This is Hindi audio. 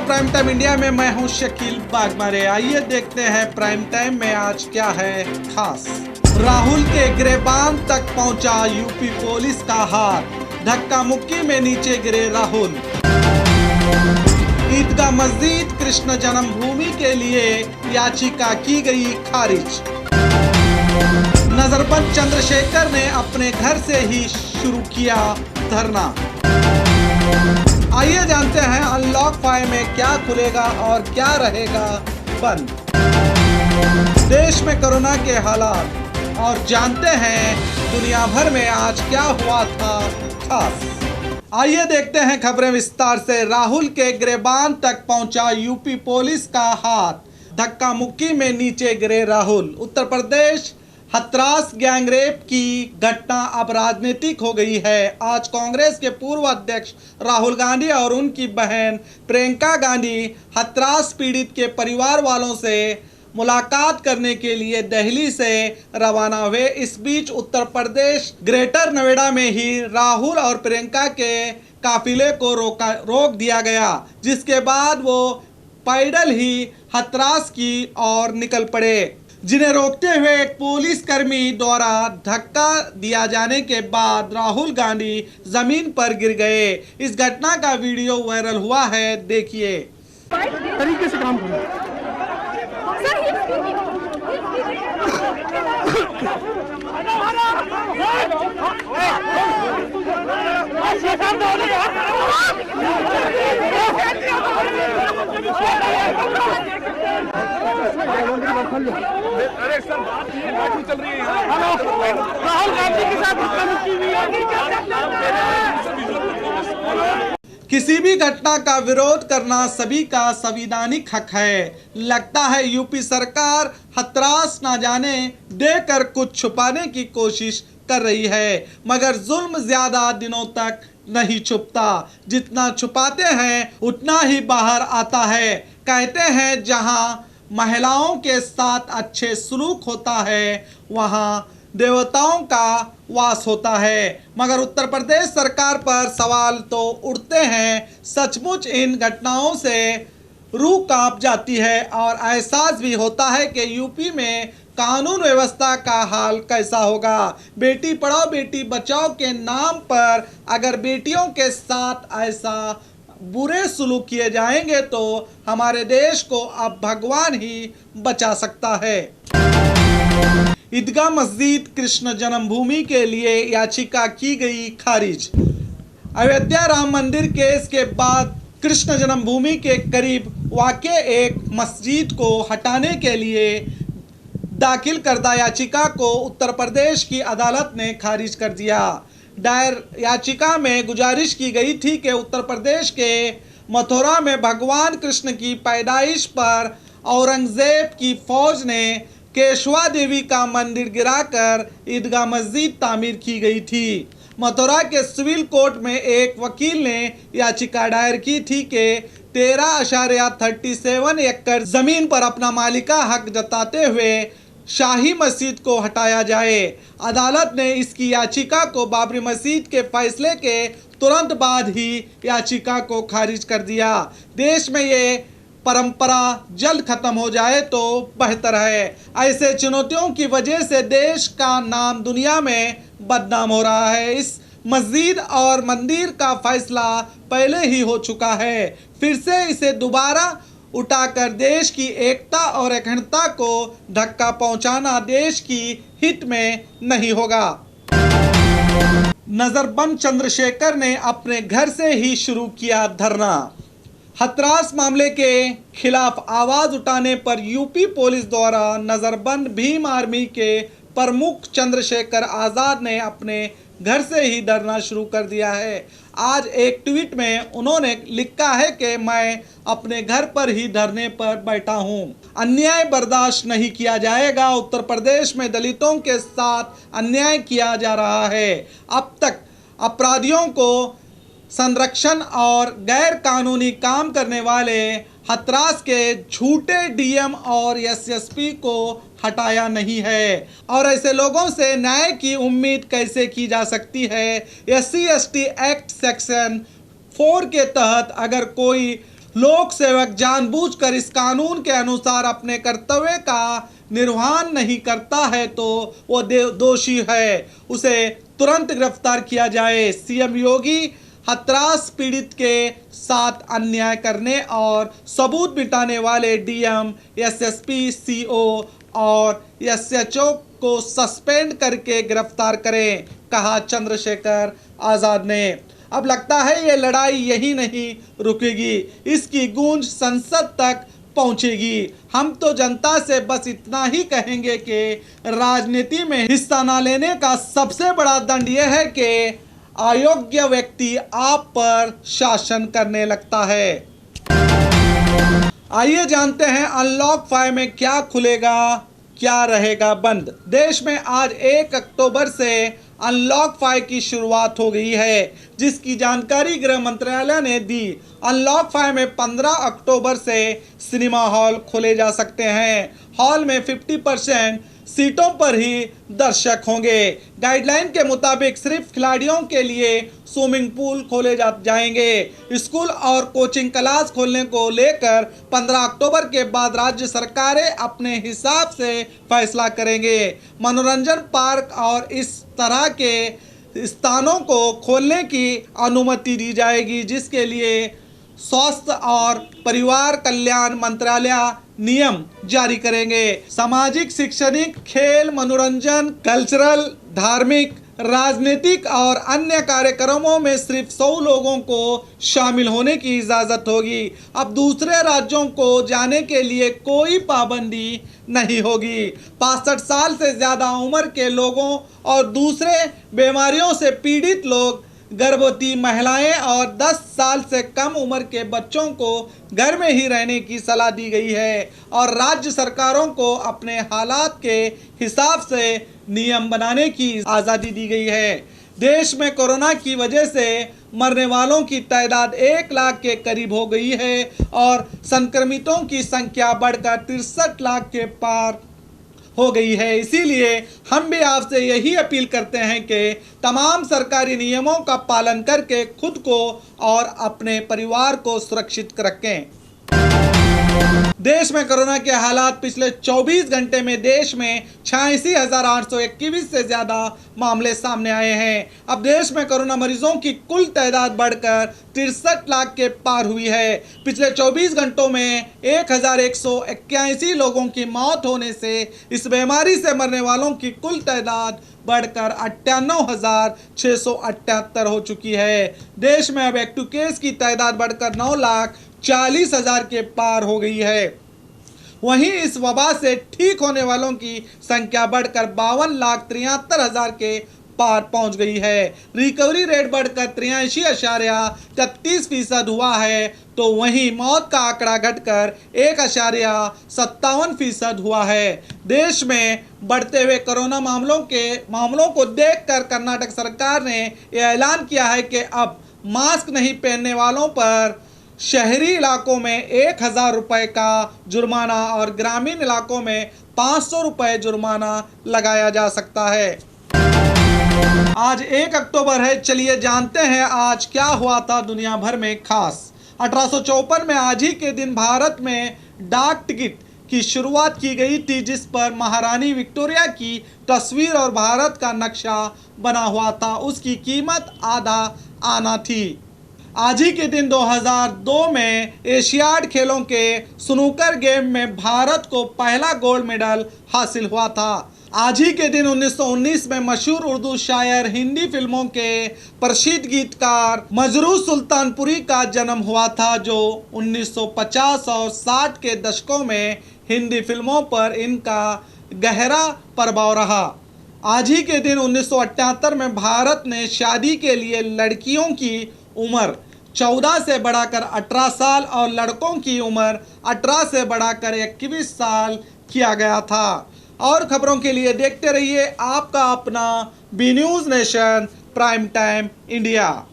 प्राइम टाइम इंडिया में मैं हूं शकील बागमारे। आइए देखते हैं प्राइम टाइम में आज क्या है खास। राहुल के गिरेबान तक पहुंचा यूपी पुलिस का हाथ, धक्का मुक्की में नीचे गिरे राहुल। ईदगाह मस्जिद कृष्ण जन्मभूमि के लिए याचिका की गई खारिज। नजरबंद चंद्रशेखर ने अपने घर से ही शुरू किया धरना। आइए जानते हैं अनलॉक 5 में क्या खुलेगा और क्या रहेगा बंद। देश में कोरोना के हालात और जानते हैं दुनिया भर में आज क्या हुआ था खास। आइए देखते हैं खबरें विस्तार से। राहुल के गिरेबान तक पहुंचा यूपी पुलिस का हाथ, धक्का मुक्की में नीचे गिरे राहुल। उत्तर प्रदेश हथरास गैंगरेप की घटना अब राजनीतिक हो गई है। आज कांग्रेस के पूर्व अध्यक्ष राहुल गांधी और उनकी बहन प्रियंका गांधी हथरास पीड़ित के परिवार वालों से मुलाकात करने के लिए दिल्ली से रवाना हुए। इस बीच उत्तर प्रदेश ग्रेटर नोएडा में ही राहुल और प्रियंका के काफिले को रोक दिया गया, जिसके बाद वो पैदल ही हथरास की ओर निकल पड़े, जिन्हें रोकते हुए एक पुलिस कर्मी द्वारा धक्का दिया जाने के बाद राहुल गांधी जमीन पर गिर गए। इस घटना का वीडियो वायरल हुआ है, देखिए। तरीके से काम करो। अरे सर बात चल रही है यहाँ। राहुल गांधी के साथ किसी भी घटना का विरोध करना सभी का संवैधानिक हक है। लगता है यूपी सरकार हथरास ना जाने देकर कुछ छुपाने की कोशिश कर रही है, मगर जुल्म ज्यादा दिनों तक नहीं छुपता। जितना छुपाते हैं उतना ही बाहर आता है। कहते हैं जहां महिलाओं के साथ अच्छे सलूक होता है वहां देवताओं का वास होता है। मगर उत्तर प्रदेश सरकार पर सवाल तो उठते हैं। सचमुच इन घटनाओं से रूह कांप जाती है और एहसास भी होता है कि यूपी में कानून व्यवस्था का हाल कैसा होगा। बेटी पढ़ाओ बेटी बचाओ के नाम पर अगर बेटियों के साथ ऐसा बुरे सलूक किए जाएंगे तो हमारे देश को अब भगवान ही बचा सकता है। ईदगाह मस्जिद कृष्ण जन्मभूमि के लिए याचिका की गई खारिज। अयोध्या राम मंदिर केस के बाद कृष्ण जन्मभूमि के करीब वाक़े एक मस्जिद को हटाने के लिए दाखिल करदा याचिका को उत्तर प्रदेश की अदालत ने खारिज कर दिया। दायर याचिका में गुजारिश की गई थी कि उत्तर प्रदेश के मथुरा में भगवान कृष्ण की पैदाइश पर औरंगजेब की फौज ने केशवा देवी का मंदिर गिराकर ईदगाह मस्जिद तामीर की गई थी। मथुरा के सिविल कोर्ट में एक वकील ने याचिका दायर की थी कि 13.37 एकड़ जमीन पर अपना मालिका हक जताते हुए शाही मस्जिद को हटाया जाए। अदालत ने इसकी याचिका को बाबरी मस्जिद के फैसले के तुरंत बाद ही याचिका को खारिज कर दिया। देश में ये परंपरा जल्द खत्म हो जाए तो बेहतर है। ऐसे चुनौतियों की वजह से देश का नाम दुनिया में बदनाम हो रहा है। इस मस्जिद और मंदिर का फैसला पहले ही हो चुका है, फिर से इसे दोबारा उठाकर देश की एकता और अखंडता को धक्का पहुंचाना देश की हित में नहीं होगा। नजरबंद चंद्रशेखर ने अपने घर से ही शुरू किया धरना। हथरास मामले के खिलाफ आवाज उठाने पर यूपी पुलिस द्वारा नजरबंद भीम आर्मी के प्रमुख चंद्रशेखर आजाद ने अपने घर से ही धरना शुरू कर दिया है। आज एक ट्वीट में उन्होंने लिखा है कि मैं अपने घर पर ही धरने पर बैठा हूं। अन्याय बर्दाश्त नहीं किया जाएगा। उत्तर प्रदेश में दलितों के साथ अन्याय किया जा रहा है। अब तक अपराधियों को संरक्षण और गैर कानूनी काम करने वाले हथरास के झूठे डीएम और एसएसपी को हटाया नहीं है, और ऐसे लोगों से न्याय की उम्मीद कैसे की जा सकती है। SC/ST एक्ट सेक्शन 4 के तहत अगर कोई लोक सेवक जानबूझकर इस कानून के अनुसार अपने कर्तव्य का निर्वहन नहीं करता है तो वो दोषी है, उसे तुरंत गिरफ्तार किया जाए। सीएम योगी हथरास पीड़ित के साथ अन्याय करने और सबूत मिटाने वाले डीएम, एसएसपी, सीओ और एसएचओ को सस्पेंड करके गिरफ्तार करें, कहा चंद्रशेखर आजाद ने। अब लगता है ये लड़ाई यही नहीं रुकेगी, इसकी गूंज संसद तक पहुंचेगी। हम तो जनता से बस इतना ही कहेंगे कि राजनीति में हिस्सा न लेने का सबसे बड़ा दंड यह है कि अयोग्य व्यक्ति आप पर शासन करने लगता है। आइए जानते हैं अनलॉक 5 में क्या खुलेगा, क्या रहेगा बंद। देश में आज 1 अक्टूबर से अनलॉक 5 की शुरुआत हो गई है, जिसकी जानकारी गृह मंत्रालय ने दी। अनलॉक 5 में 15 अक्टूबर से सिनेमा हॉल खोले जा सकते हैं। हॉल में 50% सीटों पर ही दर्शक होंगे। गाइडलाइन के मुताबिक सिर्फ खिलाड़ियों के लिए स्विमिंग पूल खोले जाएंगे। स्कूल और कोचिंग क्लास खोलने को लेकर 15 अक्टूबर के बाद राज्य सरकारें अपने हिसाब से फैसला करेंगे। मनोरंजन पार्क और इस तरह के स्थानों को खोलने की अनुमति दी जाएगी, जिसके लिए स्वास्थ्य और परिवार कल्याण मंत्रालय नियम जारी करेंगे। सामाजिक, शैक्षणिक, खेल, मनोरंजन, कल्चरल, धार्मिक, राजनीतिक और अन्य कार्यक्रमों में सिर्फ 100 लोगों को शामिल होने की इजाज़त होगी। अब दूसरे राज्यों को जाने के लिए कोई पाबंदी नहीं होगी। 65 साल से ज़्यादा उम्र के लोगों और दूसरे बीमारियों से पीड़ित लोग, गर्भवती महिलाएं और 10 साल से कम उम्र के बच्चों को घर में ही रहने की सलाह दी गई है और राज्य सरकारों को अपने हालात के हिसाब से नियम बनाने की आज़ादी दी गई है। देश में कोरोना की वजह से मरने वालों की तादाद 1 लाख के करीब हो गई है और संक्रमितों की संख्या बढ़कर 63 लाख के पार हो गई है। इसीलिए हम भी आपसे यही अपील करते हैं कि तमाम सरकारी नियमों का पालन करके खुद को और अपने परिवार को सुरक्षित रखें। देश में कोरोना के हालात पिछले 24 घंटे में देश में 86,821 से ज़्यादा मामले सामने आए हैं। अब देश में कोरोना मरीजों की कुल तादाद बढ़कर 63 लाख के पार हुई है। पिछले 24 घंटों में 1,181 लोगों की मौत होने से इस बीमारी से मरने वालों की कुल तादाद बढ़कर 98,678 हो चुकी है। देश में अब एक्टिव केस की तादाद बढ़कर 9,40,000 के पार हो गई है। वहीं इस वबा से ठीक होने वालों की संख्या बढ़कर 52,73,000 के पार पहुंच गई है। रिकवरी रेट बढ़कर 83.33% हुआ है, तो वहीं मौत का आंकड़ा घटकर 1.57% हुआ है। देश में बढ़ते हुए कोरोना मामलों को देखकर कर्नाटक सरकार ने यह ऐलान किया है कि अब मास्क नहीं पहनने वालों पर शहरी इलाकों में 1,000 रुपये का जुर्माना और ग्रामीण इलाकों में 500 रुपये जुर्माना लगाया जा सकता है। आज 1 अक्टूबर है, चलिए जानते हैं आज क्या हुआ था दुनिया भर में खास। 1854 में आज ही के दिन भारत में डाक टिकट की शुरुआत की गई थी, जिस पर महारानी विक्टोरिया की तस्वीर और भारत का नक्शा बना हुआ था। उसकी कीमत आधा आना थी। आज ही के दिन 2002 में एशियाड खेलों के स्नूकर गेम में भारत को पहला गोल्ड मेडल हासिल हुआ था। आज ही के दिन 1919 में मशहूर उर्दू शायर, हिंदी फिल्मों के प्रसिद्ध गीतकार मजरू सुल्तानपुरी का जन्म हुआ था, जो 1950 और 60 के दशकों में हिंदी फिल्मों पर इनका गहरा प्रभाव रहा। आज ही के दिन 1978 में भारत ने शादी के लिए लड़कियों की उम्र 14 से बढ़ाकर 18 साल और लड़कों की उम्र 18 से बढ़ाकर 21 साल किया गया था। और खबरों के लिए देखते रहिए आपका अपना बी news nation prime time India.